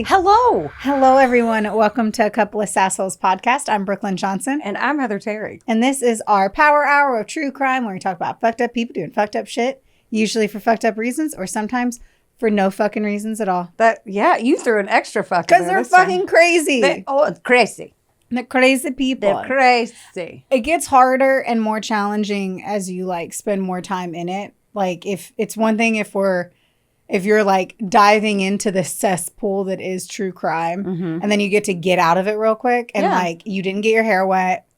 Hey. Hello. Hello, everyone. Welcome to A Couple of Sassholes podcast. I'm Brooklyn Johnson. And I'm Heather Terry. And this is our power hour of true crime where we talk about fucked up people doing fucked up shit, usually for fucked up reasons or sometimes for no fucking reasons at all. You threw an extra fuck because they're fucking crazy. It's crazy. The crazy people. They're crazy. It gets harder and more challenging as you spend more time in it. If it's one thing if you're diving into the cesspool that is true crime, and then you get out of it real quick, and you didn't get your hair wet,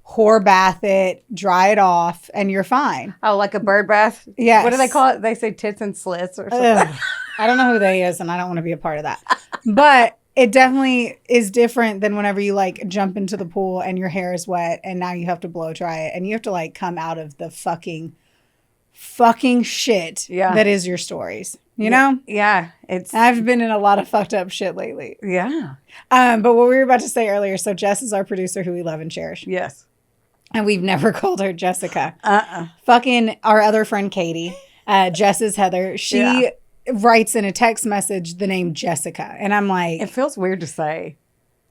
whore bath it, dry it off, and you're fine. Oh, like a bird bath? Yes. What do they call it? They say tits and slits or something. I don't know who they is, and I don't want to be a part of that. But it definitely is different than whenever you jump into the pool and your hair is wet, and now you have to blow dry it, and you have to come out of the fucking shit that is your stories. You know? Yeah. I've been in a lot of fucked up shit lately. Yeah. But what we were about to say earlier, so Jess is our producer who we love and cherish. Yes. And we've never called her Jessica. Fucking our other friend Katie, Jess is Heather. She writes in a text message the name Jessica. And I'm like... It feels weird to say.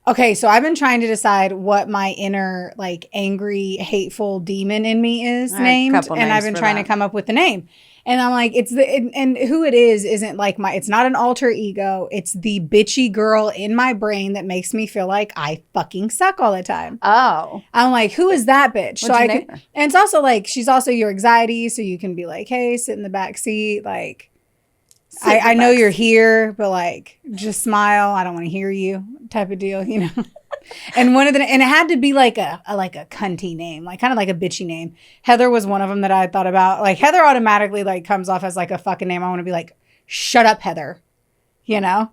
Okay, so I've been trying to decide what my inner, angry, hateful demon in me is named. And I've been trying to come up with the name. And I'm like, and who it is isn't it's not an alter ego. It's the bitchy girl in my brain that makes me feel like I fucking suck all the time. Oh. I'm like, who is that bitch? What'd you name her? And it's also she's also your anxiety. So you can be like, hey, sit in the back seat. I know you're here, but just smile. I don't want to hear you type of deal, you know? And and it had to be a cunty name, kind of like a bitchy name. Heather was one of them that I thought about. Heather automatically comes off as a fucking name. I want to be shut up, Heather. You know?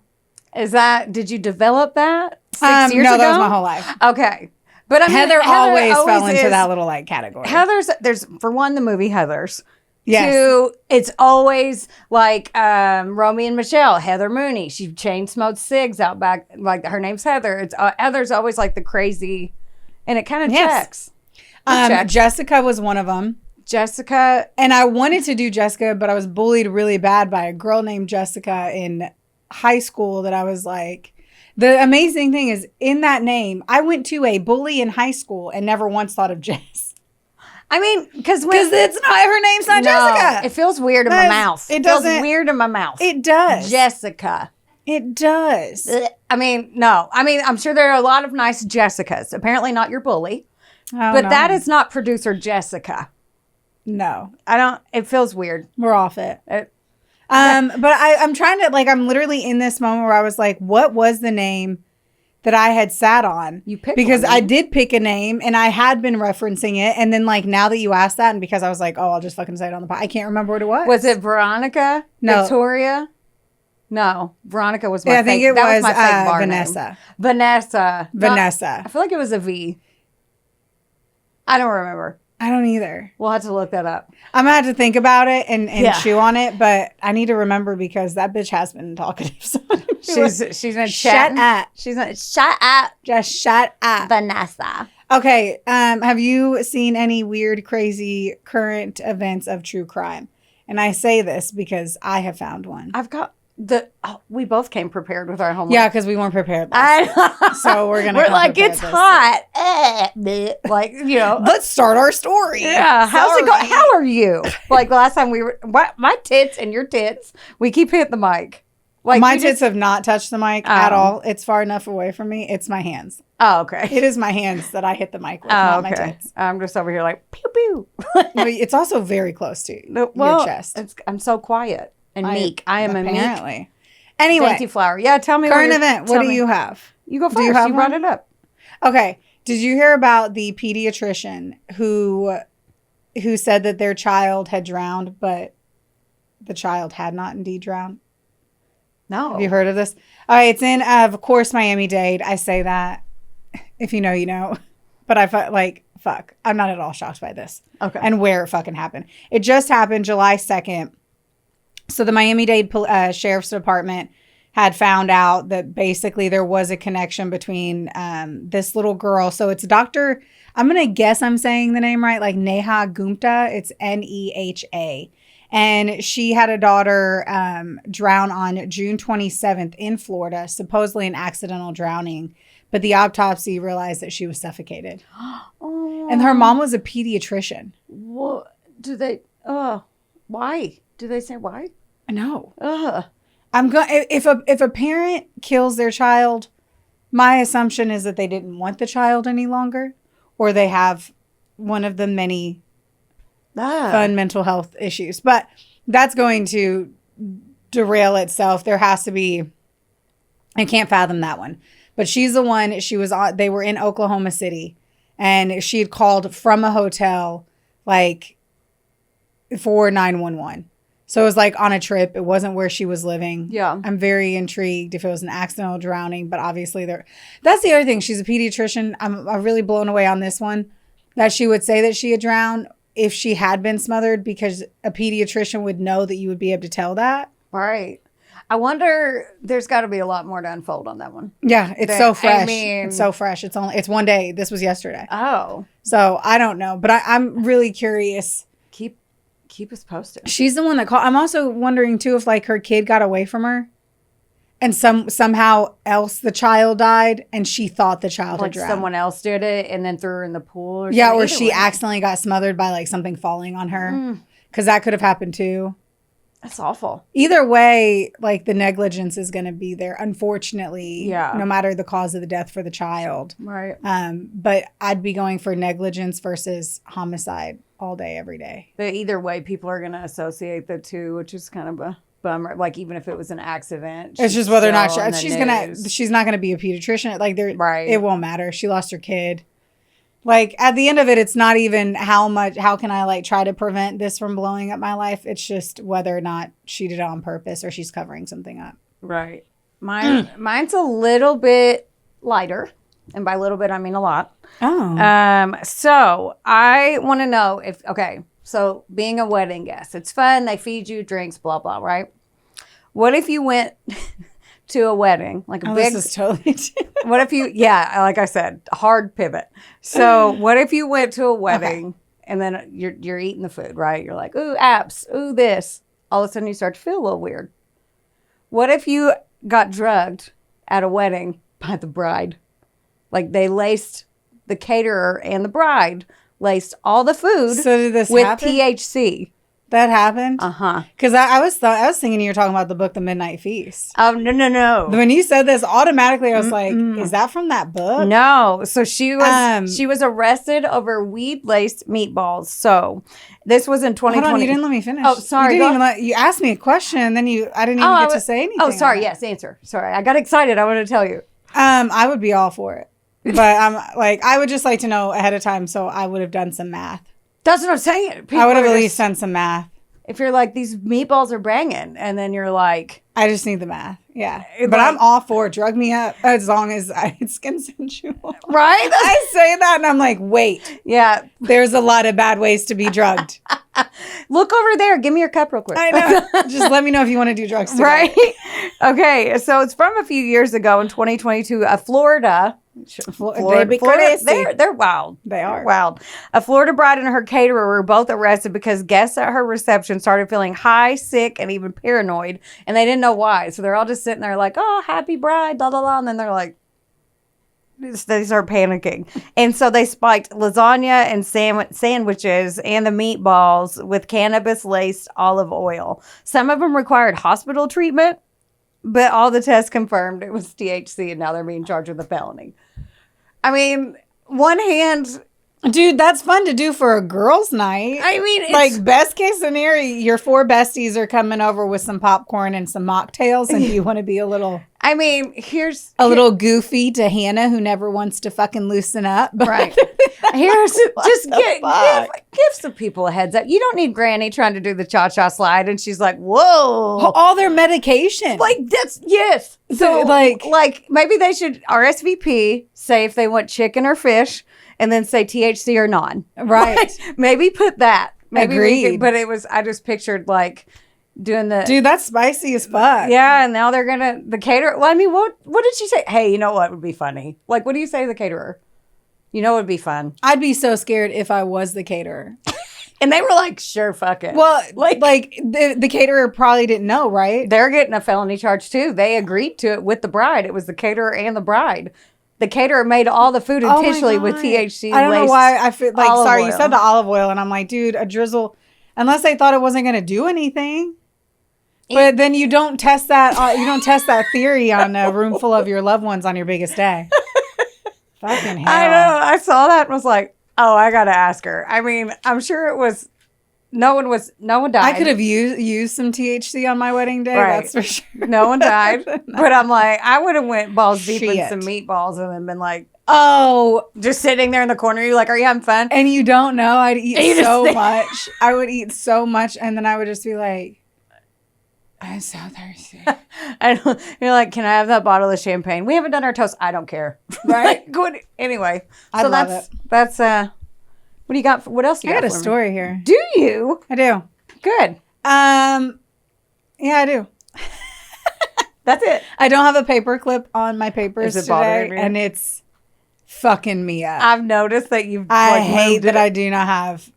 Did you develop that 6 years ago? No, that was my whole life. Okay. But I mean, Heather always fell into that little category. There's for one, the movie Heathers. Yes. Two, it's always Romy and Michelle, Heather Mooney. She chain smoked cigs out back. Her name's Heather. It's Heather's always the crazy, and it kind of checks. Jessica was one of them. Jessica. And I wanted to do Jessica, but I was bullied really bad by a girl named Jessica in high school that I was the amazing thing is in that name, I went to a bully in high school and never once thought of Jess. I mean, because it's not her name's not Jessica. It feels weird in my mouth. It feels weird in my mouth. It does. Jessica. It does. I mean, no. I mean, I'm sure there are a lot of nice Jessicas. Apparently not your bully. But that is not producer Jessica. No. It feels weird. We're off it. But I'm trying to, I'm literally in this moment where I was what was the name that I had sat on? You picked because one, I did pick a name and I had been referencing it. And then now that you asked that, and because I was I'll just fucking say it on the pod. I can't remember what it was. Was it Veronica? No. Victoria? No. Veronica was my fake. I think it was my fake bar Vanessa. Name. Vanessa. Vanessa. I feel like it was a V. I don't remember. I don't either. We'll have to look that up. I'm going to have to think about it and chew on it, but I need to remember because that bitch has been talkative. So she's in chat. Shut up. She's in shut up. Just shut up. Vanessa. Okay. Have you seen any weird, crazy current events of true crime? And I say this because I have found one. I've got we both came prepared with our homework. Yeah, because we weren't prepared. So we're it's hot. Let's start our story. Yeah. How's it going? How are you? Last time we were, my tits and your tits, we keep hitting the mic. My tits have not touched the mic at all. It's far enough away from me. It's my hands. Oh, okay. It is my hands that I hit the mic with, not my tits. I'm just over here pew pew. It's also very close to your chest. I'm so quiet. And meek. I am apparently. a meek. Anyway. Dainty flower. Yeah, tell me. Current event. What do you have? You go first. You brought it up. Okay. Did you hear about the pediatrician who said that their child had drowned, but the child had not indeed drowned? No. Have you heard of this? All right. It's in, of course, Miami-Dade. I say that. If you know, you know. But I fuck. I'm not at all shocked by this. Okay. And where it fucking happened. It just happened July 2nd. So the Miami-Dade Sheriff's Department had found out that basically there was a connection between this little girl. So it's Dr. I'm going to guess I'm saying the name right, Neha Gupta. It's Neha. And she had a daughter drown on June 27th in Florida, supposedly an accidental drowning. But the autopsy realized that she was suffocated. Oh. And her mom was a pediatrician. What do they? Why? Do they say why? No. Ugh. I'm going. If a parent kills their child, my assumption is that they didn't want the child any longer, or they have one of the many fun mental health issues. But that's going to derail itself. There has to be. I can't fathom that one. But she's the one. She was on. They were in Oklahoma City, and she had called from a hotel, like, for 911. So it was like on a trip. It wasn't where she was living. Yeah. I'm very intrigued if it was an accidental drowning, but obviously that's the other thing. She's a pediatrician. I'm really blown away on this one that she would say that she had drowned if she had been smothered, because a pediatrician would know that you would be able to tell that. Right. I wonder, there's got to be a lot more to unfold on that one. Yeah. It's so fresh. I mean, it's so fresh. It's one day. This was yesterday. Oh. So I don't know, but I'm really curious. Keep us posted. She's the one that called. I'm also wondering too if like her kid got away from her, and somehow else the child died, and she thought the child had drowned. Someone else did it and then threw her in the pool. Or yeah, or she accidentally got smothered by like something falling on her, because that could have happened too. That's awful. Either way, like the negligence is going to be there, unfortunately. Yeah. No matter the cause of the death for the child. Right. But I'd be going for negligence versus homicide all day, every day. But either way, people are going to associate the two, which is kind of a bummer. Like even if it was an accident, it's just whether or not she's not gonna be a pediatrician. Like right. It won't matter. She lost her kid. Like at the end of it, it's not even how can I like try to prevent this from blowing up my life. It's just whether or not she did it on purpose or she's covering something up. Right. Mine's a little bit lighter. And by little bit, I mean a lot. Oh. So I want to know so being a wedding guest, it's fun. They feed you drinks, blah, blah, right? What if you went to a wedding, like a big... This is totally... What if you... Yeah, like I said, hard pivot. So what if you went to a wedding and then you're eating the food, right? You're like, ooh, apps, ooh, this. All of a sudden you start to feel a little weird. What if you got drugged at a wedding by the bride? Like they laced the caterer and the bride laced all the food so did this with happen? THC. That happened? Uh-huh. Because I was thinking you were talking about the book, The Midnight Feast. Oh, no. When you said this, automatically I was like, is that from that book? No. So she was arrested over weed-laced meatballs. So this was in 2020. Hold on, you didn't let me finish. Oh, sorry. You asked me a question, and then I didn't even get to say anything. Oh, sorry. Yes, answer. Sorry. I got excited. I want to tell you. I would be all for it. But I'm like, I would just like to know ahead of time, so I would have done some math. That's what I'm saying. I would have at least done some math. If you're like, these meatballs are banging, and then you're like... I just need the math. Yeah. But I'm all for it. Drug me up as long as it's consensual. Right? I say that, and I'm like, wait. Yeah. There's a lot of bad ways to be drugged. Look over there. Give me your cup real quick. I know. Just let me know if you want to do drugs today. Right? Okay. So it's from a few years ago in 2022, Florida. Florida, they're wild. They are wild. A Florida bride and her caterer were both arrested because guests at her reception started feeling high, sick, and even paranoid, and they didn't know why. So they're all just sitting there like, "Oh, happy bride," blah blah blah, and then they're like, they start panicking, and so they spiked lasagna and sandwiches and the meatballs with cannabis-laced olive oil. Some of them required hospital treatment, but all the tests confirmed it was THC, and now they're being charged with a felony. I mean, one hand... Dude, that's fun to do for a girls' night. I mean, it's... Like, best case scenario, your 4 besties are coming over with some popcorn and some mocktails, and you want to be a little... I mean, here's... little goofy to Hannah, who never wants to fucking loosen up. Right. Here's... just give some people a heads up. You don't need Granny trying to do the cha-cha slide, and she's like, whoa. All their medication. Like, that's... Yes. So, like maybe they should RSVP, say if they want chicken or fish, and then say THC or non. Right. Maybe put that. Maybe Agreed. But I just pictured like doing the... Dude, that's spicy as fuck. Yeah, and now they're going to... The caterer... Well, I mean, what did she say? Hey, you know what would be funny? Like, what do you say to the caterer? You know what would be fun? I'd be so scared if I was the caterer. And they were like, sure, fuck it. Well, like the caterer probably didn't know, right? They're getting a felony charge too. They agreed to it with the bride. It was the caterer and the bride. The caterer made all the food intentionally with THC. I don't know why I feel like, sorry, oil. You said the olive oil, and I'm like, dude, a drizzle, unless they thought it wasn't going to do anything. But then you don't test that. You don't test that theory on a room full of your loved ones on your biggest day. Fucking hell! I know. I saw that and was like, "Oh, I gotta ask her." I mean, I'm sure it was. No one died. I could have used some THC on my wedding day. Right. That's for sure. No one died. No. But I'm like, I would have went balls deep in some meatballs and then been like, oh, just sitting there in the corner. You're like, are you having fun? And you don't know. I'd eat so much. I would eat so much, and then I would just be like, I'm so thirsty. And you're like, can I have that bottle of champagne? We haven't done our toast. I don't care. Right? Good. Anyway. I love it. That's what do you got? What else you got? I got a story here. Do you? I do. Good. Yeah, I do. That's it. I don't have a paper clip on my papers Is it bothering today, you? and it's fucking me up. I've noticed that you've. I hate that I do not have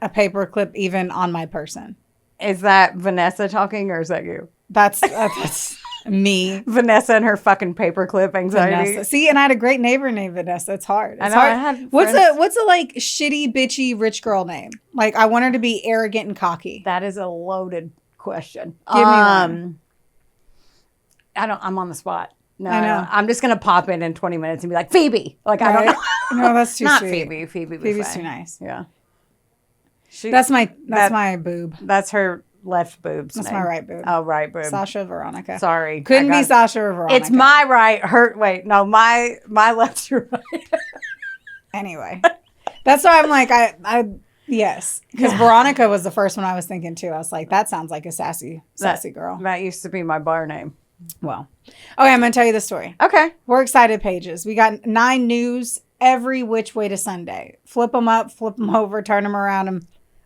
a paper clip even on my person. Is that Vanessa talking or is that you? That's me. Vanessa and her fucking paperclip anxiety. Vanessa. See, and I had a great neighbor named Vanessa. It's hard. It's I know. hard. I had What's a like shitty, bitchy, rich girl name? Like I want her to be arrogant and cocky. That is a loaded question. Give me one. I'm on the spot. No, I know. I'm just gonna pop in 20 minutes and be like Phoebe. Like I don't know. No, that's too Not sweet. Phoebe. Phoebe's too nice. Yeah. That's my boob. That's her left boob's That's name. my right boob. Oh, right boob. Sasha Veronica. Sorry. Couldn't be Sasha or Veronica. It's my right. My left's your right. Anyway. That's why I'm like, yes. Because Veronica was the first one I was thinking too. I was like, that sounds like a sassy girl. That used to be my bar name. Well. Okay, I'm going to tell you the story. Okay. We're excited pages. We got 9 news every which way to Sunday. Flip them up, flip them over, turn them around,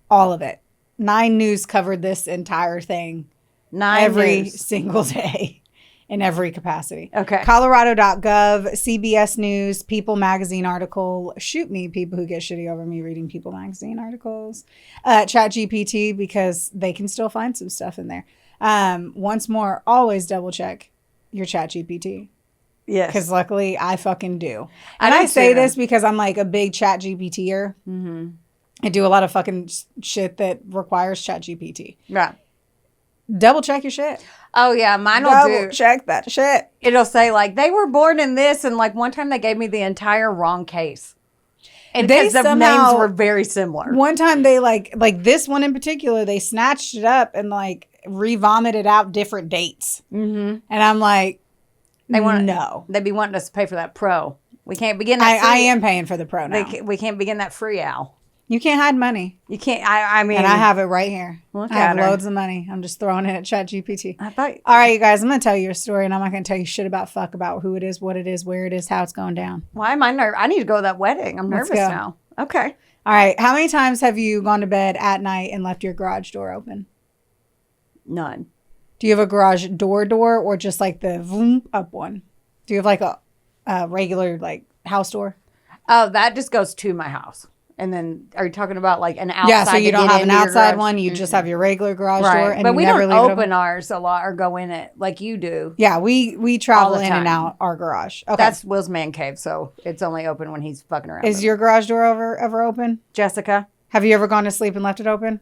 all of it. 9 news covered this entire thing. 9 every news. single day in every capacity. Okay. Colorado.gov, CBS News, People Magazine article. Shoot me, people who get shitty over me reading People Magazine articles. ChatGPT, because they can still find some stuff in there. Once more, always double check your ChatGPT. Yes. Because luckily I fucking do. And I say this because I'm like a big ChatGPTer. Mm-hmm. I do a lot of fucking shit that requires ChatGPT. Yeah. Double check your shit. Oh, yeah. Mine will Double check that shit. It'll say, like, they were born in this. And, like, one time they gave me the entire wrong case. And because the names were very similar. One time they, like this one in particular, they snatched it up and, like, re-vomited out different dates. Mm-hmm. And I'm like, no. They'd be wanting us to pay for that pro. We can't begin that I am paying for the pro now. We can't begin that free, Al. You can't hide money. You can't. I mean. And I have it right here. Look I have at her. loads of money. I'm just throwing it at ChatGPT. All right, you guys, I'm going to tell you a story, and I'm not going to tell you shit about who it is, what it is, where it is, how it's going down. Why am I nervous? I need to go to that wedding. I'm nervous now. Okay. All right. How many times have you gone to bed at night and left your garage door open? None. Do you have a garage door or just like the vroom up one? Do you have like a regular like house door? Oh, that just goes to my house. And then, are you talking about like an outside? Yeah, so you don't have an outside one. You Mm-hmm. just have your regular garage right. door, and but we never don't leave open ours a lot or go in it like you do. Yeah, we travel in time. and out our garage. Okay, that's Will's man cave, so it's only open when he's fucking around. Is your garage door ever open? Jessica? Have you ever gone to sleep and left it open?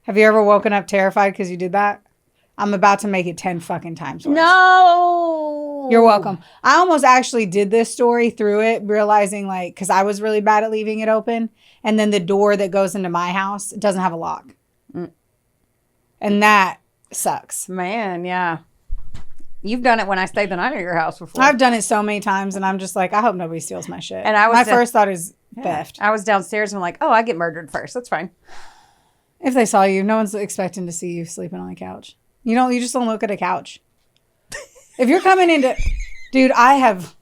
Have you ever woken up terrified because you did that? I'm about to make it 10 fucking times worse. No. You're welcome. I almost actually did this story through it, realizing like, because I was really bad at leaving it open. And then the door that goes into my house doesn't have a lock. Mm. And that sucks. Man, yeah. You've done it when I stayed the night at your house before. I've done it so many times, and I'm just like, I hope nobody steals my shit. And my first thought is theft. I was downstairs and I'm like, oh, I get murdered first. That's fine. If they saw you, no one's expecting to see you sleeping on the couch. You just don't look at a couch. If you're coming into, dude, I have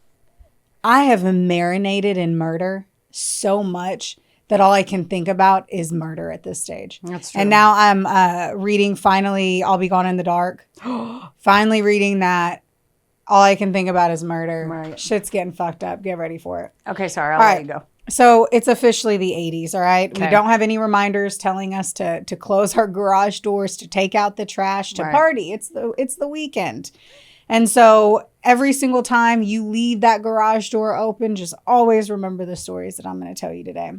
marinated in murder so much that all I can think about is murder at this stage. That's true. And now I'm reading finally I'll Be Gone in the Dark. Finally reading that. All I can think about is murder. Right. Shit's getting fucked up. Get ready for it. Okay, sorry. I'll all let right. you go. So it's officially the 80s, all right? Okay. We don't have any reminders telling us to close our garage doors, to take out the trash, to party. It's the weekend. And so every single time you leave that garage door open, just always remember the stories that I'm going to tell you today.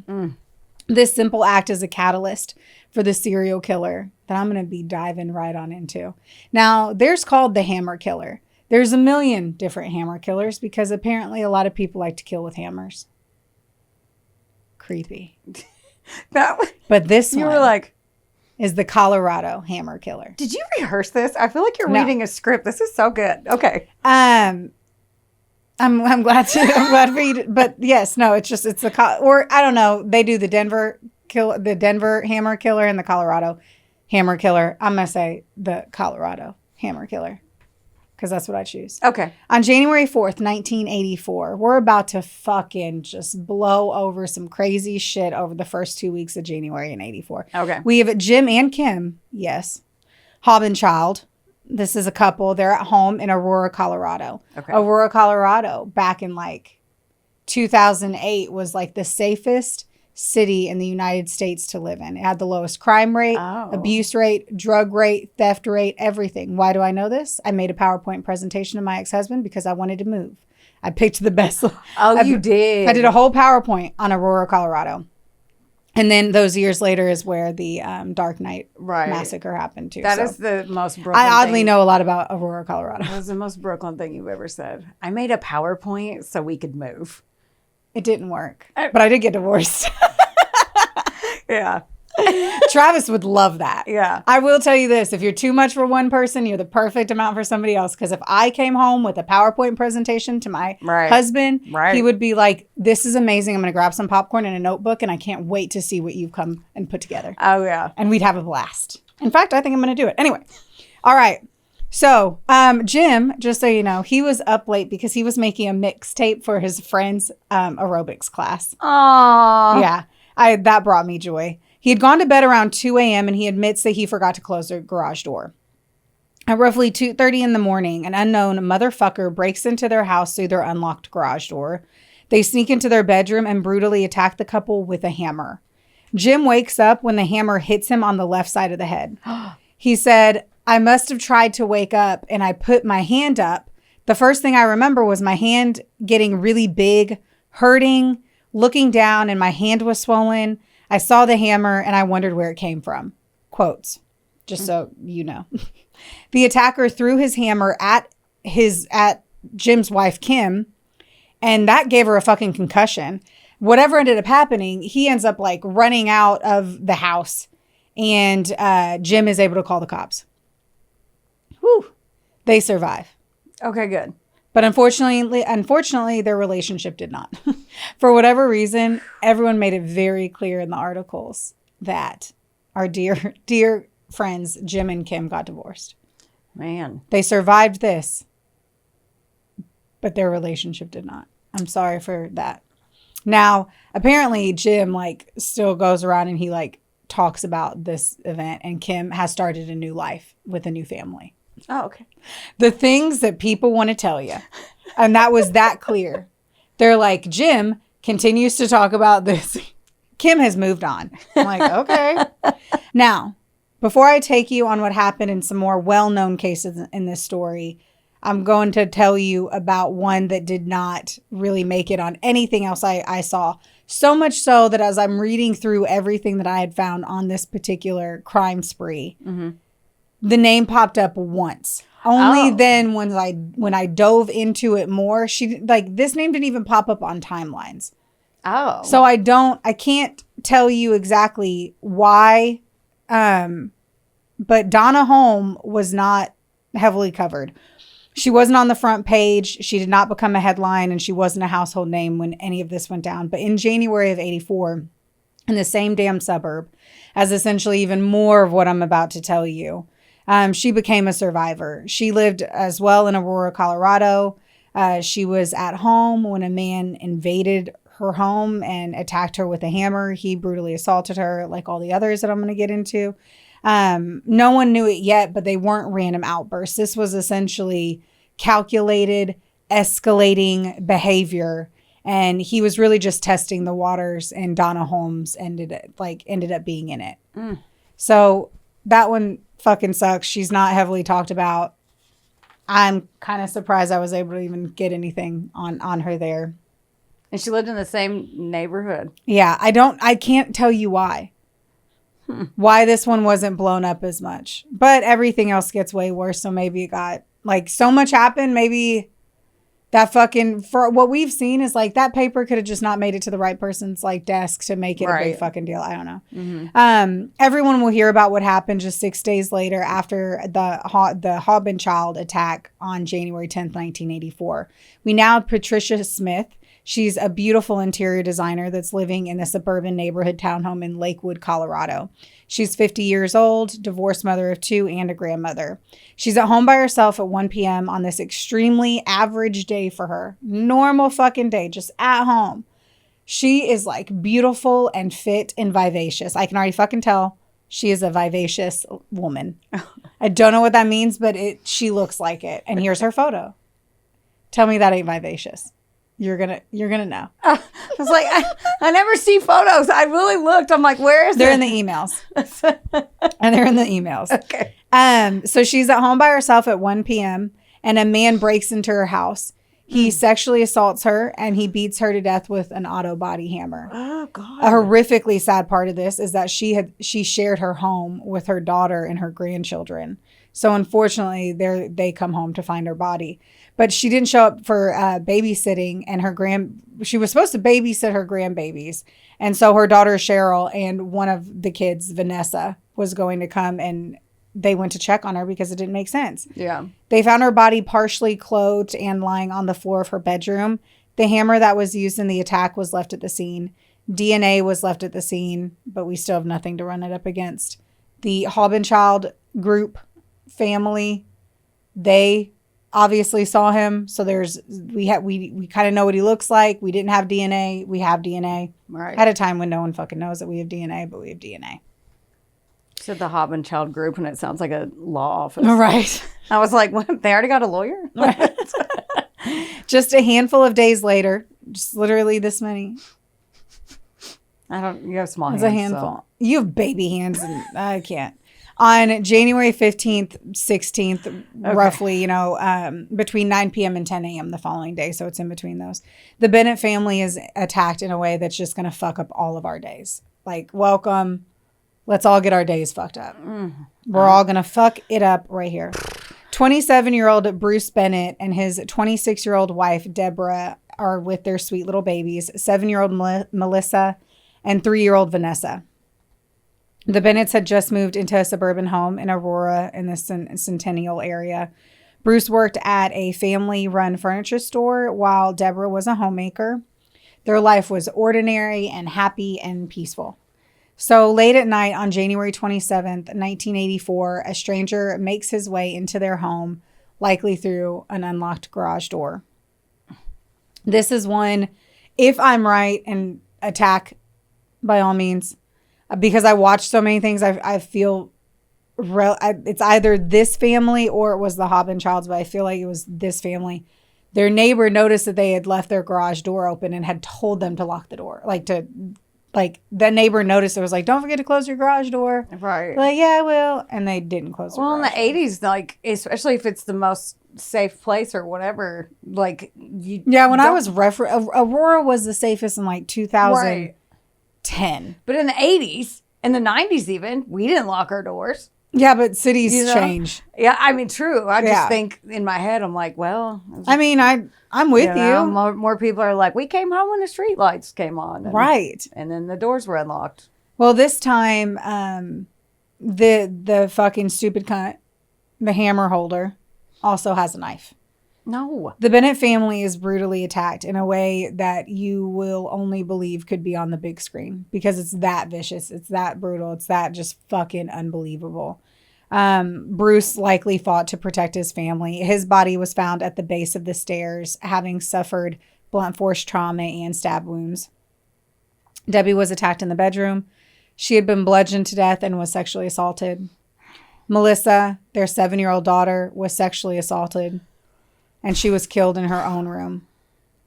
This simple act is a catalyst for the serial killer that I'm going to be diving right on into. Now, there's called the hammer killer. There's a million different hammer killers because apparently a lot of people like to kill with hammers. Creepy. But this you one were like, is the Colorado hammer killer. did you rehearse this? I feel like you're reading a script. This is so good. Okay. I'm glad for you to, but yes, no, it's the or I don't know. They do the Denver hammer killer and the Colorado hammer killer. I'm going to say the Colorado hammer killer because that's what I choose. Okay. On January 4th, 1984, we're about to fucking just blow over some crazy shit over the first 2 weeks of January in 84. Okay. We have Jim and Kim, yes, Hobbenchild. This is a couple. They're at home in Aurora, Colorado. Okay. Aurora, Colorado, back in like 2008 was like the safest city in the United States to live in. It had the lowest crime rate, abuse rate, drug rate, theft rate, everything. Why do I know this? I made a PowerPoint presentation to my ex-husband because I wanted to move. I picked the best. You did. I did a whole PowerPoint on Aurora, Colorado. And then those years later is where the Dark Knight massacre happened too. That is the most Brooklyn I oddly thing. know a lot about Aurora, Colorado. That was the most Brooklyn thing you've ever said. I made a PowerPoint so we could move. It didn't work, but I did get divorced. Yeah. Travis would love that. Yeah. I will tell you this. If you're too much for one person, you're the perfect amount for somebody else. Because if I came home with a PowerPoint presentation to my husband, he would be like, this is amazing. I'm going to grab some popcorn and a notebook. And I can't wait to see what you've come and put together. Oh, yeah. And we'd have a blast. In fact, I think I'm going to do it. Anyway. All right. So Jim, just so you know, he was up late because he was making a mixtape for his friend's aerobics class. Aww. Yeah. That brought me joy. He had gone to bed around 2 a.m. and he admits that he forgot to close the garage door. At roughly 2:30 in the morning, an unknown motherfucker breaks into their house through their unlocked garage door. They sneak into their bedroom and brutally attack the couple with a hammer. Jim wakes up when the hammer hits him on the left side of the head. He said, I must have tried to wake up and I put my hand up. The first thing I remember was my hand getting really big, hurting, looking down, and my hand was swollen. I saw the hammer and I wondered where it came from. Quotes, just so you know. The attacker threw his hammer at Jim's wife, Kim, and that gave her a fucking concussion. Whatever ended up happening, he ends up like running out of the house and Jim is able to call the cops. Whew. They survive. Okay, good. But unfortunately, their relationship did not. For whatever reason, everyone made it very clear in the articles that our dear, dear friends, Jim and Kim, got divorced. Man. They survived this, but their relationship did not. I'm sorry for that. Now, apparently, Jim, like, still goes around and he, like, talks about this event, and Kim has started a new life with a new family. Oh, okay. The things that people want to tell you. And that was that clear. They're like, Jim continues to talk about this. Kim has moved on. I'm like, okay. Now, before I take you on what happened in some more well-known cases in this story, I'm going to tell you about one that did not really make it on anything else I saw. So much so that as I'm reading through everything that I had found on this particular crime spree, the name popped up once. Only then when I dove into it more, this name didn't even pop up on timelines. Oh. So I can't tell you exactly why, but Donna Holm was not heavily covered. She wasn't on the front page. She did not become a headline, and she wasn't a household name when any of this went down. But in January of 84, in the same damn suburb, as essentially even more of what I'm about to tell you, she became a survivor. She lived as well in Aurora, Colorado. She was at home when a man invaded her home and attacked her with a hammer. He brutally assaulted her, like all the others that I'm going to get into. No one knew it yet, but they weren't random outbursts. This was essentially calculated, escalating behavior. And he was really just testing the waters, and Donna Holmes ended up being in it. So that one fucking sucks. She's not heavily talked about. I'm kind of surprised I was able to even get anything on her there. And she lived in the same neighborhood. Yeah, I can't tell you why. Why this one wasn't blown up as much. But everything else gets way worse, so maybe it got, like, so much happened, maybe that fucking, for what we've seen is, like, that paper could have just not made it to the right person's, like, desk to make it a big fucking deal. I don't know. Everyone will hear about what happened just 6 days later after the Hobbin child attack on January 10th, 1984. We now have Patricia Smith. She's a beautiful interior designer that's living in a suburban neighborhood townhome in Lakewood, Colorado. She's 50 years old, divorced mother of 2, and a grandmother. She's at home by herself at 1 p.m. on this extremely average day for her. Normal fucking day, just at home. She is like beautiful and fit and vivacious. I can already fucking tell she is a vivacious woman. I don't know what that means, but she looks like it. And here's her photo. Tell me that ain't vivacious. You're gonna know. I was like, I never see photos. I really looked. I'm like, where is They're in the emails. And they're in the emails. Okay. So she's at home by herself at 1 p.m. and a man breaks into her house. He sexually assaults her and he beats her to death with an auto body hammer. Oh God. A horrifically sad part of this is that she shared her home with her daughter and her grandchildren. So unfortunately, they come home to find her body. But she didn't show up for babysitting, and she was supposed to babysit her grandbabies. And so her daughter Cheryl and one of the kids, Vanessa, was going to come, and they went to check on her because it didn't make sense. Yeah. They found her body partially clothed and lying on the floor of her bedroom. The hammer that was used in the attack was left at the scene. DNA was left at the scene, but we still have nothing to run it up against. The Hobbin child group family, they obviously saw him, so we kind of know what he looks like. We didn't have DNA. We have DNA. Right. At a time when no one fucking knows that we have DNA, but we have DNA. You said the Hobbin child group, and it sounds like a law office. Right. I was like, what? They already got a lawyer? Just a handful of days later, just literally this many. You have small hands. It's a handful. So. You have baby hands, and I can't. On January 15th, 16th, roughly, between 9 p.m. and 10 a.m. the following day. So it's in between those. The Bennett family is attacked in a way that's just going to fuck up all of our days. Like, welcome. Let's all get our days fucked up. We're all going to fuck it up right here. 27-year-old Bruce Bennett and his 26-year-old wife, Deborah, are with their sweet little babies, 7-year-old Melissa and 3-year-old Vanessa. The Bennetts had just moved into a suburban home in Aurora in the Centennial area. Bruce worked at a family-run furniture store while Deborah was a homemaker. Their life was ordinary and happy and peaceful. So late at night on January 27th, 1984, a stranger makes his way into their home, likely through an unlocked garage door. This is one, if I'm right, and attack by all means. Because I watched so many things, I feel it's either this family or it was the Hobbin childs, but I feel like it was this family. Their neighbor noticed that they had left their garage door open and had told them to lock the door. The neighbor noticed, it was like, don't forget to close your garage door. Right. Like, yeah, I will. And they didn't close their garage in the 80s, like, especially if it's the most safe place or whatever, like, I was Aurora was the safest in like 2010. Right. But in the 80s, in the 90s even, we didn't lock our doors. Yeah, but cities change. Yeah, I mean, true. I just think in my head, I'm like, well. I'm with you. More people are like, we came home when the street lights came on. Right. And then the doors were unlocked. Well, this time, the fucking stupid cunt, the hammer holder, also has a knife. No. The Bennett family is brutally attacked in a way that you will only believe could be on the big screen because it's that vicious. It's that brutal. It's that just fucking unbelievable. Bruce likely fought to protect his family. His body was found at the base of the stairs, having suffered blunt force trauma and stab wounds. Debbie was attacked in the bedroom. She had been bludgeoned to death and was sexually assaulted. Melissa, their 7-year-old daughter, was sexually assaulted. And she was killed in her own room.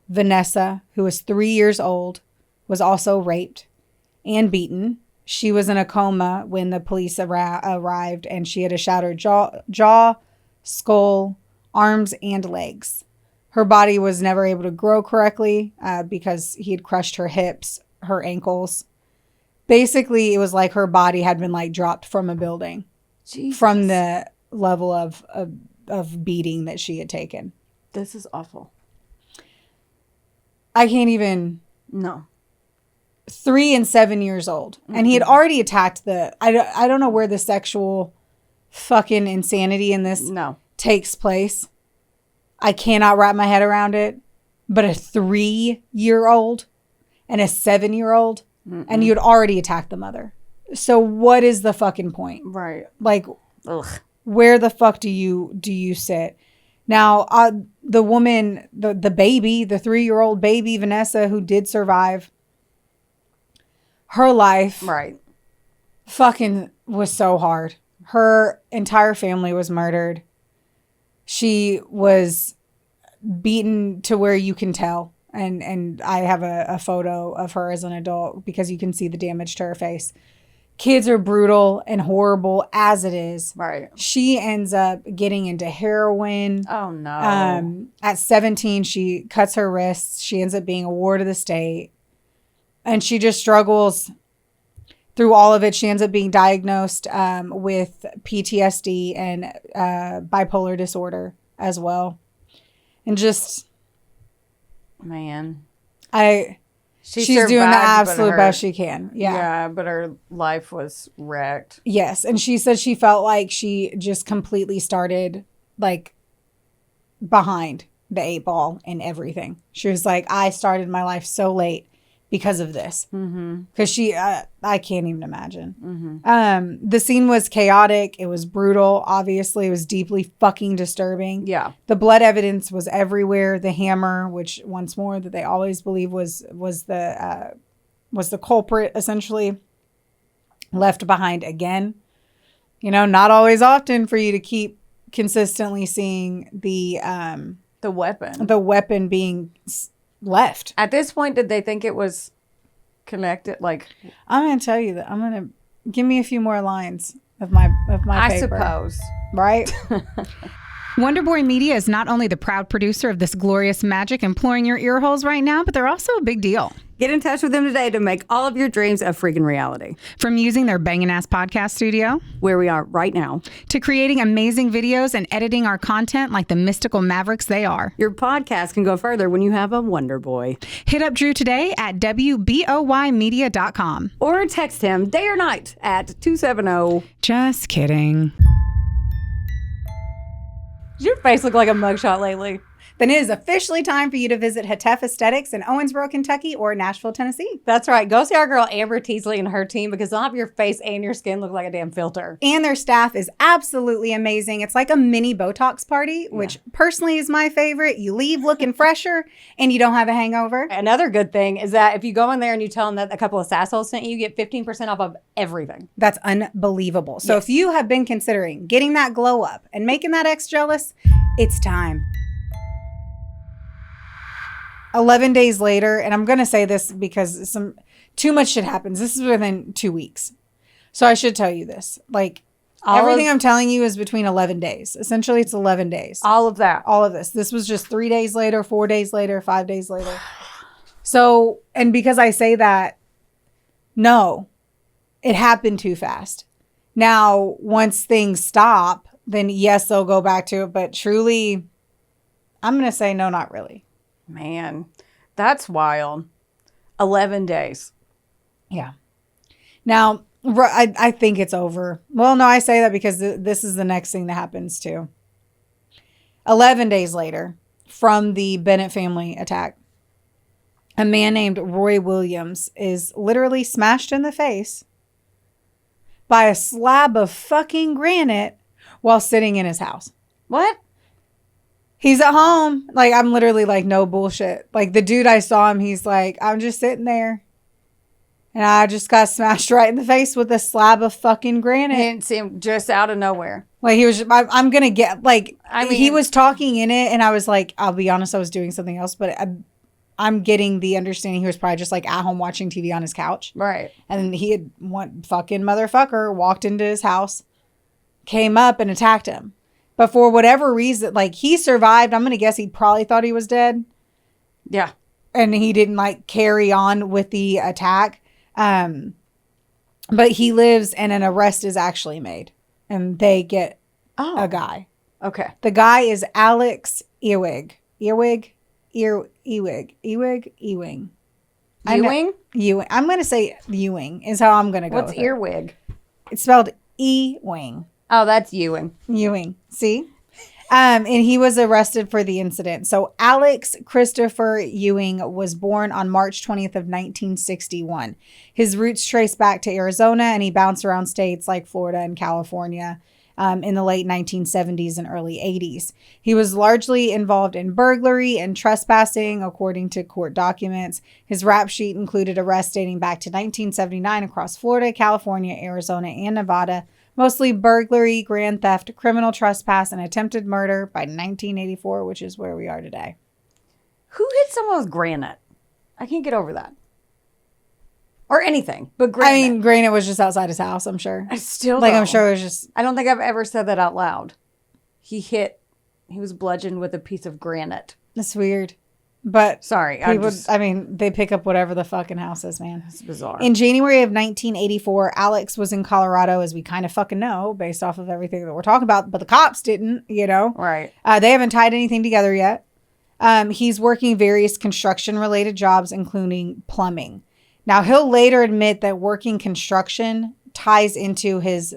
Vanessa, who was 3 years old, was also raped and beaten. She was in a coma when the police arrived, and she had a shattered jaw, skull, arms, and legs. Her body was never able to grow correctly because he had crushed her hips, her ankles. Basically, it was like her body had been like dropped from a building. Jesus. From the level of beating that she had taken. This is awful. I can't even. No. 3 and 7 years old. Mm-hmm. And he had already attacked I don't know where the sexual fucking insanity in this takes place. I cannot wrap my head around it. But a 3-year-old and a 7-year-old, and you'd already attacked the mother. So what is the fucking point? Right. Like, ugh. Where the fuck do you sit? Now, the woman, the baby, the 3-year-old baby, Vanessa, who did survive, her life fucking was so hard. Her entire family was murdered. She was beaten to where you can tell. And I have a photo of her as an adult because you can see the damage to her face. Kids are brutal and horrible as it is. Right. She ends up getting into heroin. Oh, no. At 17, she cuts her wrists. She ends up being a ward of the state. And she just struggles through all of it. She ends up being diagnosed with PTSD and bipolar disorder as well. And just... Man. She's doing the absolute best she can. Yeah. Yeah, but her life was wrecked. Yes. And she said she felt like she just completely started like behind the 8 ball and everything. She was like, I started my life so late because of this. Because she, I can't even imagine. The scene was chaotic. It was brutal. Obviously, it was deeply fucking disturbing. Yeah. The blood evidence was everywhere. The hammer, which once more that they always believe was the culprit, essentially left behind again. You know, not always often for you to keep consistently seeing the weapon being left. At this point, did they think it was connected? Like, I'm going to tell you that. I'm going to give me a few more lines of my paper. I suppose. Right? Wonderboy Media is not only the proud producer of this glorious magic imploring your ear holes right now, but they're also a big deal. Get in touch with them today to make all of your dreams a freaking reality. From using their bangin' ass podcast studio, where we are right now, to creating amazing videos and editing our content like the mystical mavericks they are. Your podcast can go further when you have a Wonder Boy. Hit up Drew today at WBOYmedia.com. Or text him day or night at 270. Just kidding. Does your face look like a mugshot lately? Then it is officially time for you to visit Hetef Aesthetics in Owensboro, Kentucky or Nashville, Tennessee. That's right. Go see our girl Amber Teasley and her team because they'll have your face and your skin look like a damn filter. And their staff is absolutely amazing. It's like a mini Botox party, which personally is my favorite. You leave looking fresher and you don't have a hangover. Another good thing is that if you go in there and you tell them that A Couple of Sassholes sent you, you get 15% off of everything. That's unbelievable. So if you have been considering getting that glow up and making that ex jealous, it's time. 11 days later, and I'm going to say this because too much shit happens. This is within 2 weeks. So I should tell you this. Like, everything I'm telling you is between 11 days. Essentially, it's 11 days. All of that. All of this. This was just 3 days later, 4 days later, 5 days later. So, and because I say that, no, it happened too fast. Now, once things stop, then yes, they'll go back to it. But truly, I'm going to say no, not really. Man, that's wild. 11 days. Yeah. Now, I think it's over. Well, no, I say that because this is the next thing that happens too. 11 days later, from the Bennett family attack, a man named Roy Williams is literally smashed in the face by a slab of fucking granite while sitting in his house. What? He's at home. Like, I'm literally like, no bullshit. Like, the dude, I saw him, he's like, I'm just sitting there. And I just got smashed right in the face with a slab of fucking granite. He didn't see him just out of nowhere. Like, he was, I'm going to get, like, I mean, he was talking in it. And I was like, I'll be honest, I was doing something else. But I'm getting the understanding he was probably just like at home watching TV on his couch. Right. And he had one fucking motherfucker walked into his house, came up and attacked him. But for whatever reason, like he survived. I'm going to guess he probably thought he was dead. Yeah. And he didn't like carry on with the attack. But he lives and an arrest is actually made. And they get a guy. Okay. The guy is Alex Ewing. Ewing? Ewing? Ewing. I'm going to say Ewing is how I'm going to go. What's earwig? It's spelled Ewing. Oh, that's Ewing. Ewing. See? And he was arrested for the incident. So Alex Christopher Ewing was born on March 20th of 1961. His roots trace back to Arizona, and he bounced around states like Florida and California in the late 1970s and early 80s. He was largely involved in burglary and trespassing, according to court documents. His rap sheet included arrests dating back to 1979 across Florida, California, Arizona, and Nevada. Mostly burglary, grand theft, criminal trespass, and attempted murder by 1984, which is where we are today. Who hit someone with granite? I can't get over that. Or anything, but granite. I mean, granite was just outside his house, I'm sure. I still like, though. I'm sure it was just... I don't think I've ever said that out loud. He was bludgeoned with a piece of granite. That's weird. But sorry, they pick up whatever the fucking house is, man. It's bizarre. In January of 1984, Alex was in Colorado, as we kind of fucking know, based off of everything that we're talking about. But the cops didn't, Right. They haven't tied anything together yet. He's working various construction-related jobs, including plumbing. Now, he'll later admit that working construction ties into his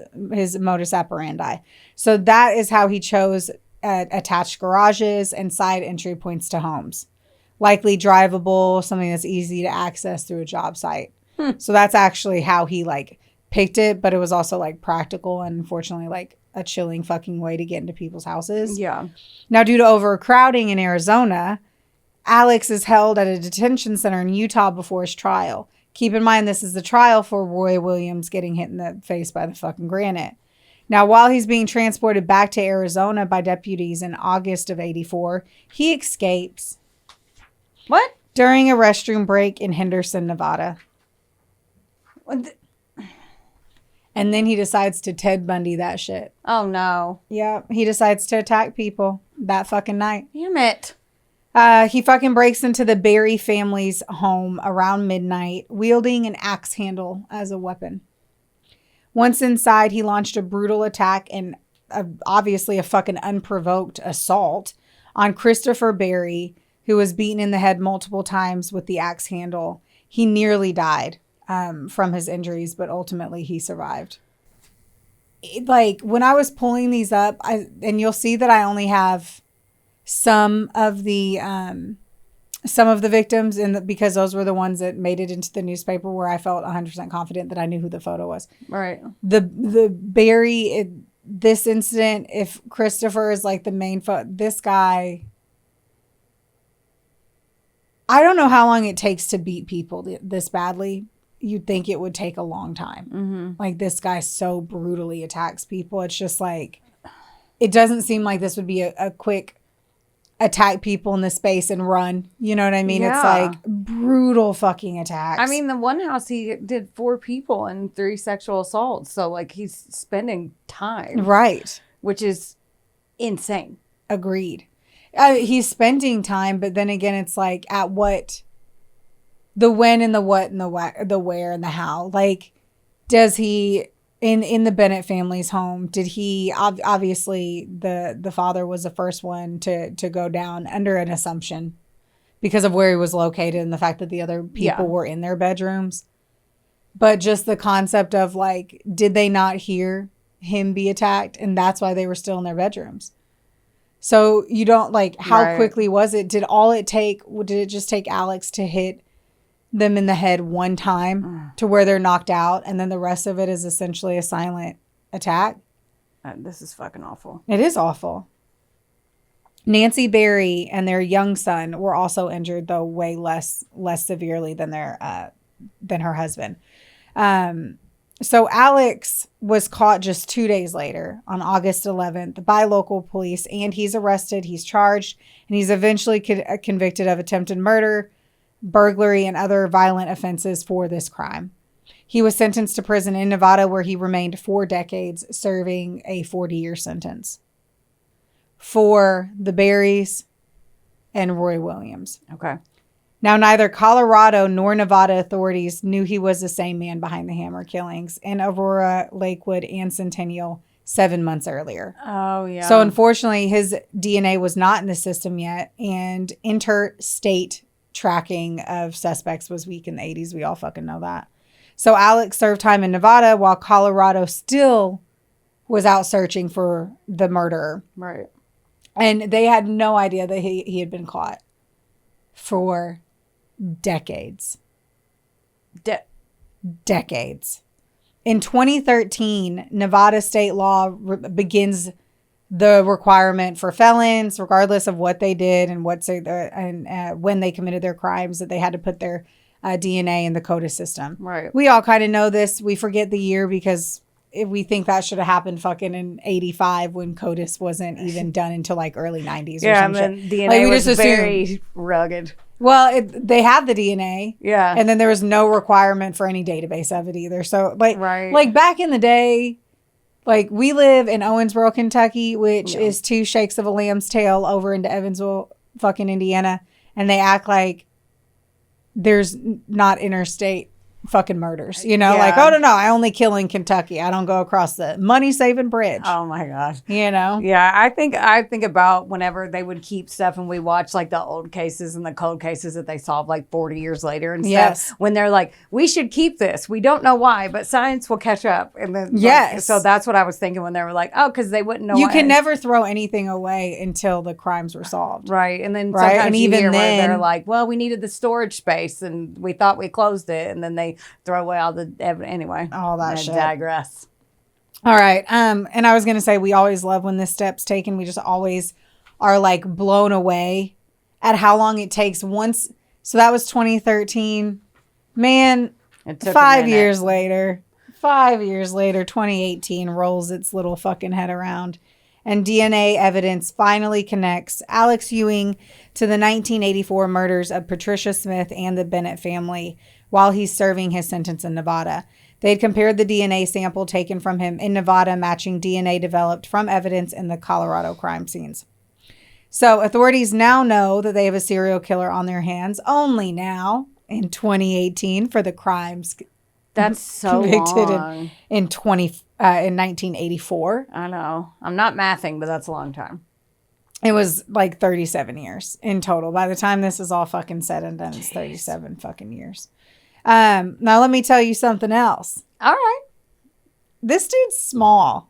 modus operandi. So that is how he chose attached garages and side entry points to homes. Likely drivable, something that's easy to access through a job site. So that's actually how he picked it, but it was also practical and unfortunately a chilling fucking way to get into people's houses. Yeah. Now, due to overcrowding in Arizona, Alex is held at a detention center in Utah before his trial. Keep in mind, this is the trial for Roy Williams getting hit in the face by the fucking granite. Now, while he's being transported back to Arizona by deputies in August of 84, he escapes. What? During a restroom break in Henderson, Nevada. And then he decides to Ted Bundy that shit. Oh, no. Yeah, he decides to attack people that fucking night. Damn it. He fucking breaks into the Berry family's home around midnight, wielding an axe handle as a weapon. Once inside, he launched a brutal attack and obviously a fucking unprovoked assault on Christopher Berry, who was beaten in the head multiple times with the axe handle. He nearly died from his injuries, but ultimately he survived. When I was pulling these up, and you'll see that I only have some of the victims because those were the ones that made it into the newspaper where I felt 100% confident that I knew who the photo was. Right. The Barry, this incident, if Christopher is the main this guy, I don't know how long it takes to beat people this badly. You'd think it would take a long time. Mm-hmm. This guy so brutally attacks people. It's just it doesn't seem like this would be a quick attack people in the space and run. You know what I mean? Yeah. It's brutal fucking attacks. I mean, the one house he did 4 people and 3 sexual assaults. So he's spending time. Right. Which is insane. Agreed. He's spending time, but then again, it's at what, the when and the what and the where and the how. Does he, in the Bennett family's home, did he, obviously the father was the first one to go down under an assumption because of where he was located and the fact that the other people were in their bedrooms. But just the concept of did they not hear him be attacked? And that's why they were still in their bedrooms. So you don't how quickly was it? Did it just take Alex to hit them in the head one time to where they're knocked out, and then the rest of it is essentially a silent attack? This is fucking awful. It is awful. Nancy Berry and their young son were also injured, though way less severely than her husband. So Alex was caught just 2 days later on August 11th by local police, and he's arrested, he's charged, and he's eventually convicted of attempted murder, burglary, and other violent offenses for this crime. He was sentenced to prison in Nevada, where he remained 4 decades, serving a 40-year sentence for the Berries and Roy Williams. Okay. Now, neither Colorado nor Nevada authorities knew he was the same man behind the Hammer killings in Aurora, Lakewood, and Centennial 7 months earlier. Oh, yeah. So, unfortunately, his DNA was not in the system yet, and interstate tracking of suspects was weak in the 80s. We all fucking know that. So, Alex served time in Nevada while Colorado still was out searching for the murderer. Right. And they had no idea that he had been caught for decades. Decades. In 2013, Nevada state law begins the requirement for felons, regardless of what they did and when they committed their crimes, that they had to put their DNA in the CODIS system. Right. We all kind of know this. We forget the year because we think that should have happened fucking in 85 when CODIS wasn't even done until like early 90s. Yeah, or some and then shit. DNA Like, we was just very rugged. Well, they had the DNA. Yeah. And then there was no requirement for any database of it either. So, like, Right. like back in the day, like, we live in Owensboro, Kentucky, which is 2 shakes of a lamb's tail over into Evansville, fucking Indiana. And they act like there's not interstate fucking murders, you know, like, oh no, I only kill in Kentucky. I don't go across the money saving bridge. Oh my gosh. You know? Yeah, I think about whenever they would keep stuff and we watch like the old cases and the cold cases that they solved like 40 years later and stuff. When they're like, we should keep this. We don't know why, but science will catch up. And then so that's what I was thinking when they were like, oh, because they wouldn't know. You can never throw anything away until the crimes were solved. Right. And then sometimes and you even hear then, where they're like, well, we needed the storage space and we thought we closed it, and then they throw away all the evidence. Anyway, all that shit. Digress. All right. And I was going to say, we always love when this step's taken. We just always are like blown away at how long it takes once. So that was 2013. Man, It took 5 years later, 2018 rolls its little fucking head around. And DNA evidence finally connects Alex Ewing to the 1984 murders of Patricia Smith and the Bennett family while he's serving his sentence in Nevada. They had compared the DNA sample taken from him in Nevada, matching DNA developed from evidence in the Colorado crime scenes. So authorities now know that they have a serial killer on their hands, only now in 2018 for the crimes That's so convicted long. in 1984. I know. I'm not mathing, but that's a long time. It was like 37 years in total. By the time this is all fucking said and done, it's 37 fucking years. Now let me tell you something else. All right. This dude's small.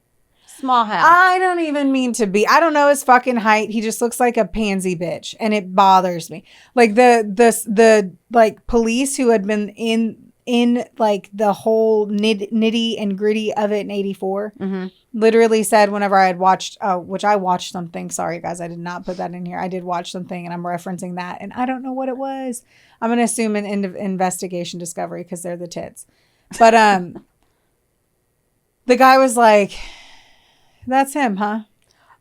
Small house. I don't even mean to be. I don't know his fucking height. He just looks like a pansy bitch, and it bothers me. Like the like police who had been in like the whole nitty and gritty of it in 84 literally said, whenever I had watched, which I watched something. Sorry guys, I did not put that in here. I did watch something and I'm referencing that, and I don't know what it was. I'm going to assume an investigation discovery because they're the tits. But the guy was like, that's him, huh?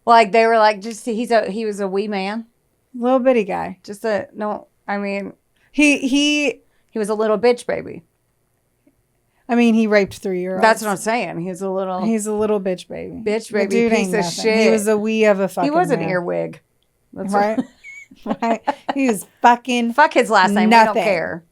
Like they were like, just he was a wee man. Little bitty guy. Just a no. I mean, he was a little bitch baby. I mean, he raped 3-year-olds. That's what I'm saying. He's a little bitch baby. Bitch baby. Dude Piece of shit. He was a wee of a fucking. He was an man. earwig. That's Right. Right. He was fucking. Fuck his last name. Nothing. We don't care.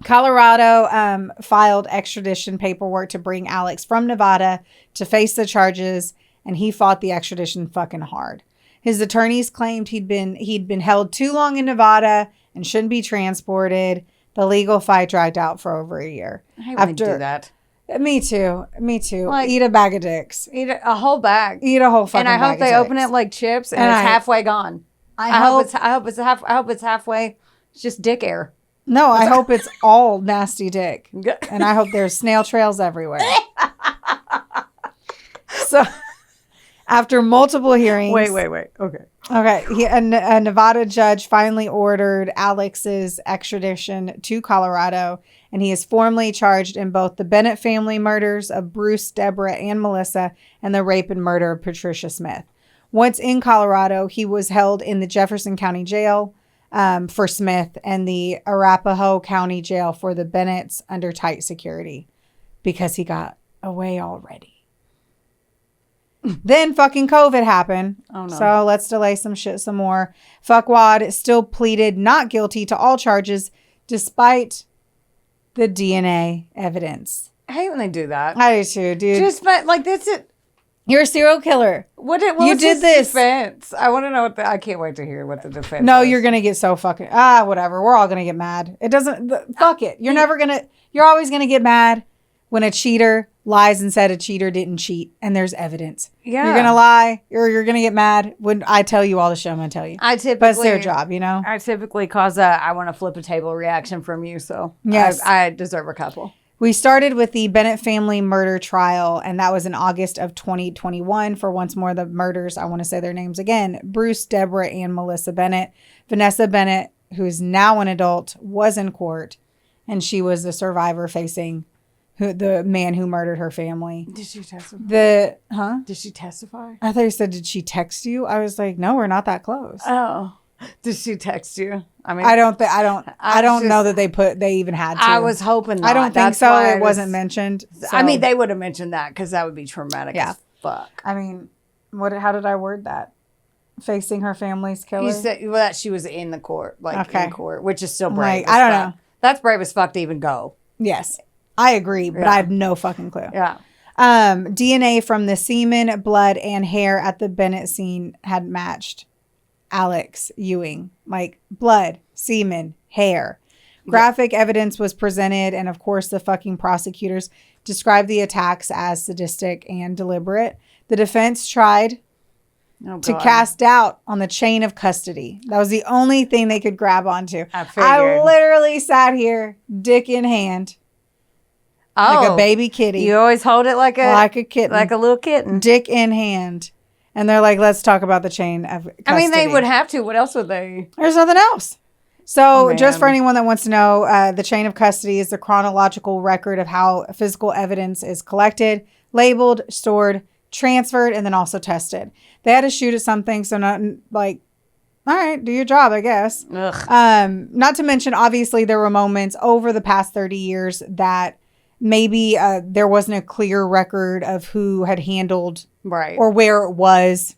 Colorado filed extradition paperwork to bring Alex from Nevada to face the charges, and he fought the extradition fucking hard. His attorneys claimed he'd been held too long in Nevada and shouldn't be transported. The legal fight dragged out for over a year. I hate when they do that. Me too. Like, eat a bag of dicks. Eat a whole bag. Eat a whole fucking bag. And I hope they open it like chips and it's halfway gone. I hope it's halfway. It's just dick air. No, I hope it's all nasty dick. And I hope there's snail trails everywhere. So, after multiple hearings... Wait. Okay. Okay. A Nevada judge finally ordered Alex's extradition to Colorado, and he is formally charged in both the Bennett family murders of Bruce, Deborah, and Melissa, and the rape and murder of Patricia Smith. Once in Colorado, he was held in the Jefferson County Jail for Smith and the Arapahoe County Jail for the Bennetts under tight security because he got away already. Then fucking COVID happened. Oh, no. So let's delay some shit some more. Fuckwad still pleaded not guilty to all charges despite the DNA evidence. I hate when they do that. I do too, dude. Just but like that's it. You're a serial killer. What You was did his this. defense? I want to know what I can't wait to hear what the defense. No, was. you're gonna get so fucking whatever. We're all gonna get mad. It doesn't. Fuck it. You're always gonna get mad when a cheater lies and said a cheater didn't cheat and there's evidence. Yeah. You're gonna lie or you're gonna get mad when I tell you all the shit I'm gonna tell you. I typically, but it's their job, you know. I typically cause a I want to flip a table reaction from you, so Yes. I deserve a couple. We started with the Bennett family murder trial, and that was in August of 2021 for once more the murders. I want to say their names again. Bruce, Deborah, and Melissa Bennett. Vanessa Bennett, who is now an adult, was in court, and she was the survivor facing the man who murdered her family. Did she testify? Did she testify? I thought you said, did she text you? I was like, no, we're not that close. Oh. Did she text you? I mean, I don't know that they even had to. I was hoping not. I don't think That's so. why It wasn't mentioned. I mean, so- they would have mentioned that because that would be traumatic as fuck. I mean, how did I word that? Facing her family's killer? You said that she was in the court, in court, which is still brave. Like, I don't know. That's brave as fuck to even go. Yes, I agree, but I have no fucking clue. Yeah. DNA from the semen, blood, and hair at the Bennett scene had matched Alex Ewing. Like blood, semen, hair. Graphic evidence was presented, and of course, the fucking prosecutors described the attacks as sadistic and deliberate. The defense tried to cast doubt on the chain of custody. That was the only thing they could grab onto. I literally sat here, dick in hand, like a baby kitty. You always hold it like a kitten, like a little kitten, dick in hand. And they're like, let's talk about the chain of custody. I mean, they would have to. What else would they? There's nothing else. So just for anyone that wants to know, the chain of custody is the chronological record of how physical evidence is collected, labeled, stored, transferred, and then also tested. They had to shoot at something, so not like, all right, do your job, I guess. Not to mention, obviously, there were moments over the past 30 years that maybe there wasn't a clear record of who had handled or where it was.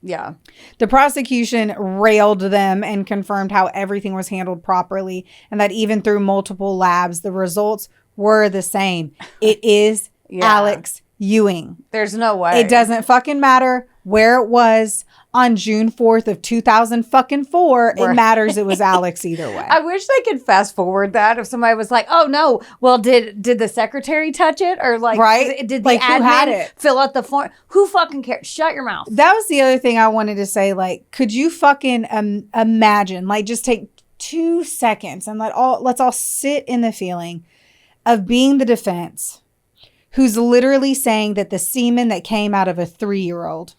Yeah. The prosecution railed them and confirmed how everything was handled properly and that even through multiple labs, the results were the same. It is Alex Ewing. There's no way. It doesn't fucking matter where it was on June 4th of 2004. It matters. It was Alex either way. I wish they could fast forward that if somebody was like, oh no, well, did the secretary touch it? Or like, did the admin who had it? Fill out the form? Who fucking cares? Shut your mouth. That was the other thing I wanted to say. Like, could you fucking imagine, like, just take 2 seconds and let's all sit in the feeling of being the defense who's literally saying that the semen that came out of a 3-year-old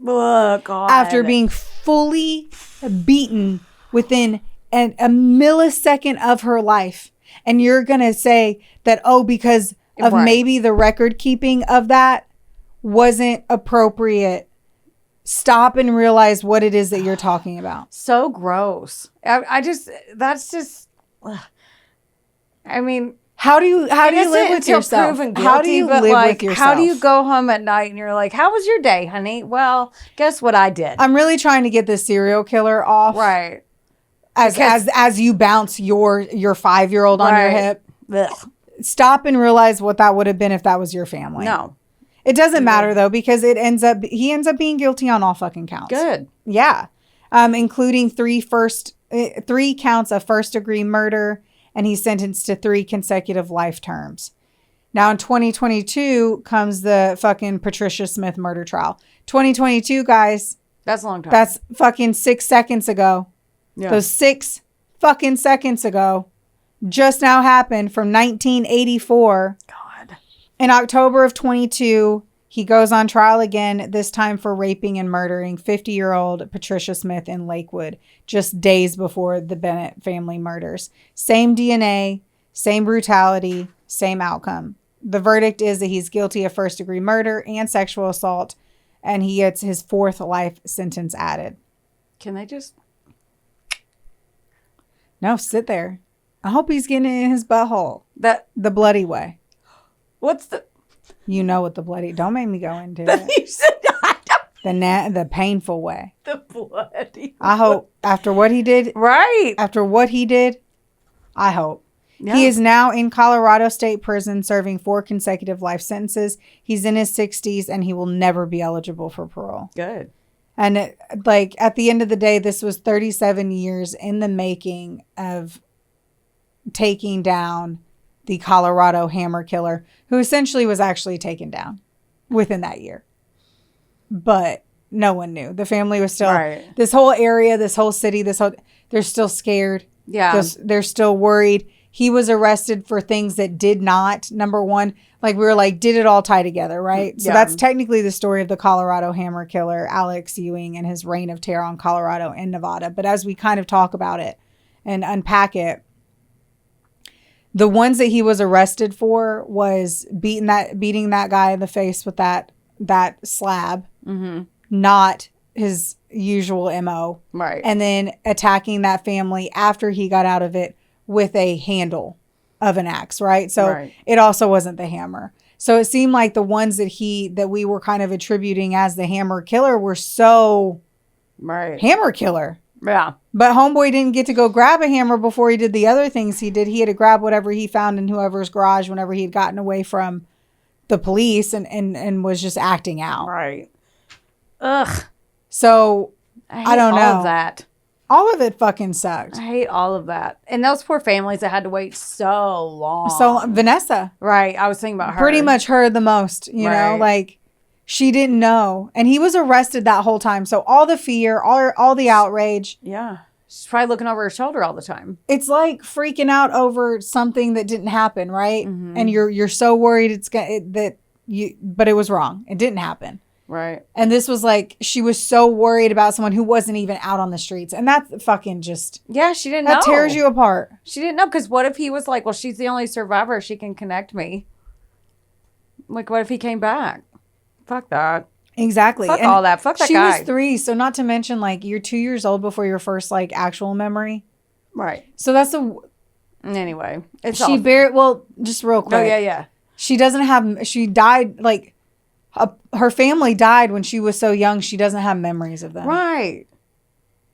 oh, God. after being fully beaten within a millisecond of her life. And you're going to say that, because of maybe the record keeping of that wasn't appropriate. Stop and realize what it is that you're talking about. So gross. I mean, how do you live with yourself? Guilty, how do you live with yourself? How do you go home at night and you're like, how was your day, honey? Well, guess what I did? I'm really trying to get this serial killer off. Right. As you bounce your 5-year-old on your hip. Ugh. Stop and realize what that would have been if that was your family. No. It doesn't matter though, because he ends up being guilty on all fucking counts. Good. Yeah. Including 3 counts of first-degree murder, and he's sentenced to 3 consecutive life terms. Now in 2022 comes the fucking Patricia Smith murder trial. 2022, guys. That's a long time. That's fucking 6 seconds ago. Yeah. Those 6 fucking seconds ago just now happened from 1984. God. In October of 22, he goes on trial again, this time for raping and murdering 50-year-old Patricia Smith in Lakewood, just days before the Bennett family murders. Same DNA, same brutality, same outcome. The verdict is that he's guilty of first-degree murder and sexual assault, and he gets his 4th life sentence added. Can they just... No, sit there. I hope he's getting it in his butthole. The bloody way. What's the... You know what the bloody... Don't make me go into it. You said The painful way. the bloody... I hope after what he did... Right. After what he did, I hope. Yeah. He is now in Colorado State Prison serving 4 consecutive life sentences. He's in his 60s and he will never be eligible for parole. Good. And at the end of the day, this was 37 years in the making of taking down the Colorado hammer killer, who essentially was actually taken down within that year. But no one knew. The family was still, this whole area, this whole city, they're still scared. Yeah. They're still worried. He was arrested for things that did not, number one, like we were like, did it all tie together, right? So that's technically the story of the Colorado hammer killer, Alex Ewing, and his reign of terror on Colorado and Nevada. But as we kind of talk about it and unpack it, the ones that he was arrested for was beating that guy in the face with that slab, not his usual MO. Right. And then attacking that family after he got out of it with a handle of an axe, right? So it also wasn't the hammer. So it seemed like the ones that we were kind of attributing as the hammer killer were so hammer killer. Yeah. But homeboy didn't get to go grab a hammer before he did the other things he did. He had to grab whatever he found in whoever's garage whenever he had gotten away from the police and was just acting out. Right. Ugh. So I don't know. All of that. All of it fucking sucked. I hate all of that. And those poor families that had to wait so long. So Vanessa. Right. I was thinking about her. Pretty much her the most, you know, like she didn't know. And he was arrested that whole time. So all the fear, all the outrage. Yeah. She's probably looking over her shoulder all the time. It's like freaking out over something that didn't happen, right? And you're so worried but it was wrong. It didn't happen. Right. And this was like, she was so worried about someone who wasn't even out on the streets. And that fucking just... Yeah, she didn't know. That tears you apart. She didn't know, because what if he was like, well, she's the only survivor. She can connect me. Like, what if he came back? Fuck that. Exactly. Fuck all that. Fuck that guy. She was 3, so not to mention, like, you're 2 years old before your first, like, actual memory. Right. So that's Anyway. It's just real quick. Oh, yeah. She died, like... her family died when she was so young. She doesn't have memories of them. Right.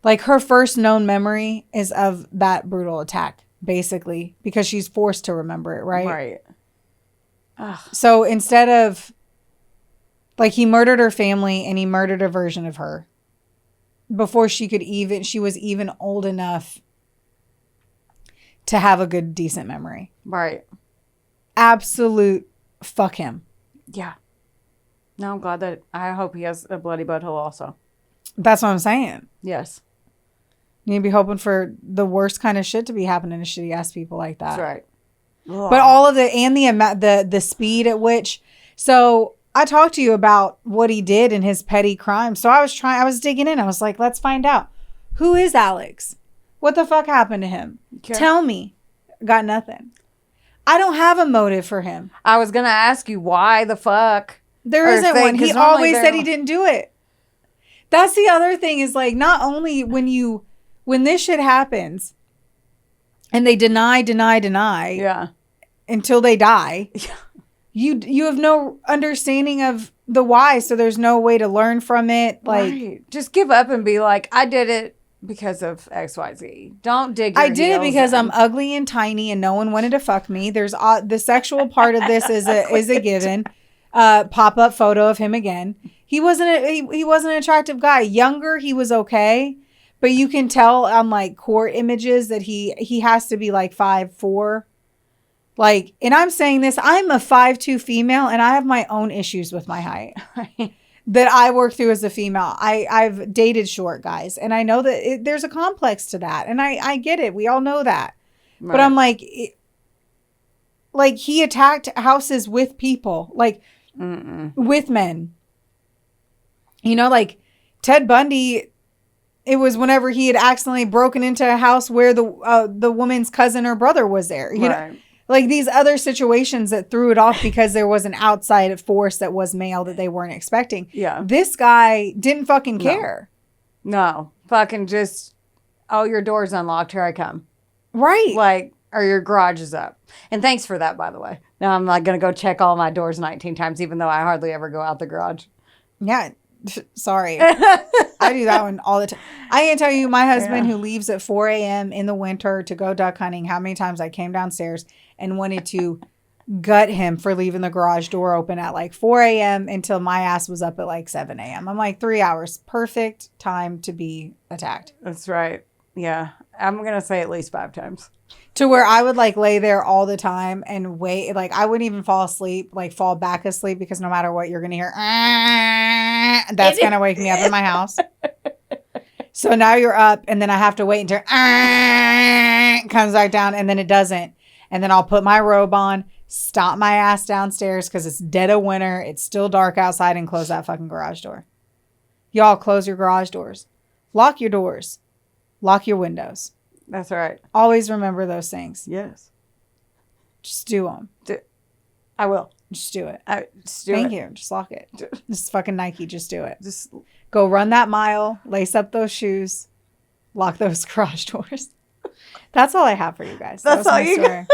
Like her first known memory is of that brutal attack, basically, because she's forced to remember it. Right. Right. Ugh. So instead of like, he murdered her family and he murdered a version of her before she was even old enough to have a good, decent memory. Right. Absolute fuck him. Yeah. No, I'm glad that I hope he has a bloody butthole also. That's what I'm saying. Yes. You need to be hoping for the worst kind of shit to be happening to shitty ass people like that. That's right. But all of it and the amount, the speed at which. So I talked to you about what he did in his petty crime. So I was digging in. I was like, let's find out. Who is Alex? What the fuck happened to him? Okay. Tell me. Got nothing. I don't have a motive for him. I was going to ask you, why the fuck? There isn't one. He always said he didn't do it. That's the other thing is like, not only when this shit happens and they deny until they die, you have no understanding of the why. So there's no way to learn from it. Like, just give up and be like, I did it because of XYZ. Don't dig your I did it because I'm ugly and tiny and no one wanted to fuck me. There's the sexual part of this is a given. Pop-up photo of him again. He wasn't an attractive guy. Younger, he was okay, but you can tell on like court images that he has to be like 5'4". Like, and I'm saying this, I'm a 5'2" female and I have my own issues with my height that I work through as a female. I've dated short guys and I know that there's a complex to that, and I get it. We all know that. Right. But I'm like he attacked houses with people, like with men. You know, like Ted Bundy, it was whenever he had accidentally broken into a house where the woman's cousin or brother was there. You know, like these other situations that threw it off because there was an outside force that was male that they weren't expecting. Yeah. This guy didn't fucking care. No. Fucking just, oh, your door's unlocked. Here I come. Right. Like, or your garage is up. And thanks for that, by the way. Now I'm like going to go check all my doors 19 times, even though I hardly ever go out the garage. Yeah. Sorry. I do that one all the time. I can't tell you, my husband who leaves at 4 a.m. in the winter to go duck hunting, how many times I came downstairs and wanted to gut him for leaving the garage door open at like 4 a.m. until my ass was up at like 7 a.m. I'm like, 3 hours. Perfect time to be attacked. That's right. Yeah. I'm going to say at least 5 times. To where I would like lay there all the time and wait. Like I wouldn't even fall asleep, like fall back asleep, because no matter what, you're going to hear, that's going to wake me up in my house. So now you're up, and then I have to wait until comes back down, and then it doesn't. And then I'll put my robe on, stop my ass downstairs because it's dead of winter. It's still dark outside, and close that fucking garage door. Y'all close your garage doors. Lock your doors. Lock your windows. That's right. Always remember those things. Yes. Just do them. I will. Just do it. Thank you. Just lock it. This is fucking Nike. Just do it. Just go run that mile. Lace up those shoes. Lock those garage doors. That's all I have for you guys. That's all you got.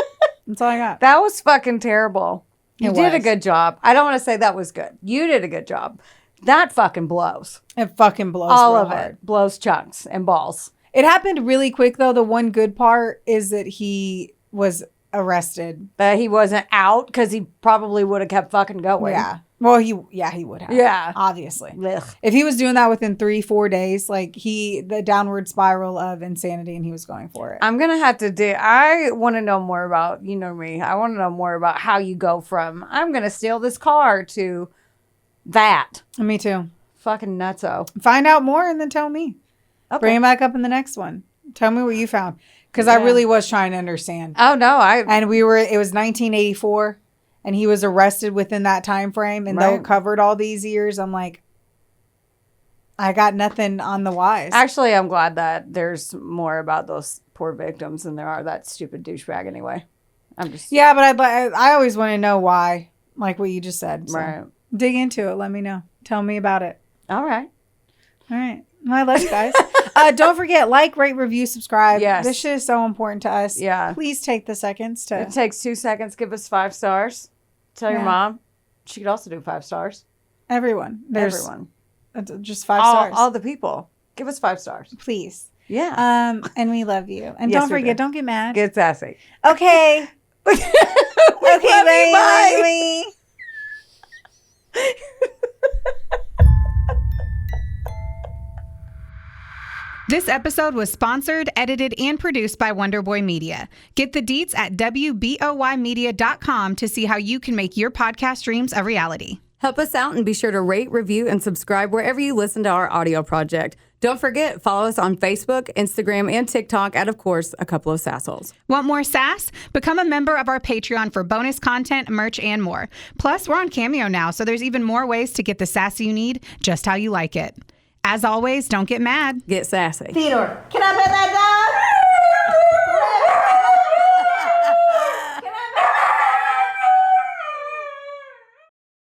That's all I got. That was fucking terrible. You did a was. good job. I don't want to say that was good. You did a good job. That fucking blows. It fucking blows. All of hard. it blows chunks and balls. It happened really quick, though. The one good part is that he was arrested. But he wasn't out because he probably would have kept fucking going. Yeah. Well, he would have. Yeah. Obviously. Ugh. If he was doing that within 3-4 days, like the downward spiral of insanity, and he was going for it. I'm going to have to I want to know more about, you know me, I want to know more about how you go from, I'm going to steal this car to that. Me too. Fucking nutso. Find out more and then tell me. Okay. Bring it back up in the next one. Tell me what you found. Because I really was trying to understand. Oh, no. And it was 1984, and he was arrested within that time frame. And though it covered all these years, I'm like, I got nothing on the whys. Actually, I'm glad that there's more about those poor victims than there are that stupid douchebag anyway. Yeah, but I always want to know why, like what you just said. So right. dig into it. Let me know. Tell me about it. All right. All right. Well, I love you guys. Don't forget, like, rate, review, subscribe. Yes. This shit is so important to us. Yeah. Please take the seconds to. It takes 2 seconds. Give us 5 stars. Tell your mom. She could also do 5 stars. Everyone. Everyone. Just 5 stars. All the people. Give us 5 stars. Please. Yeah. And we love you. And Yes, don't forget, don't get mad. Get sassy. Okay. Okay, bye. This episode was sponsored, edited, and produced by Wonderboy Media. Get the deets at WBOYmedia.com to see how you can make your podcast dreams a reality. Help us out and be sure to rate, review, and subscribe wherever you listen to our audio project. Don't forget, follow us on Facebook, Instagram, and TikTok at, of course, A Couple of Sassholes. Want more sass? Become a member of our Patreon for bonus content, merch, and more. Plus, we're on Cameo now, so there's even more ways to get the sass you need just how you like it. As always, don't get mad. Get sassy. Theodore, can I bet that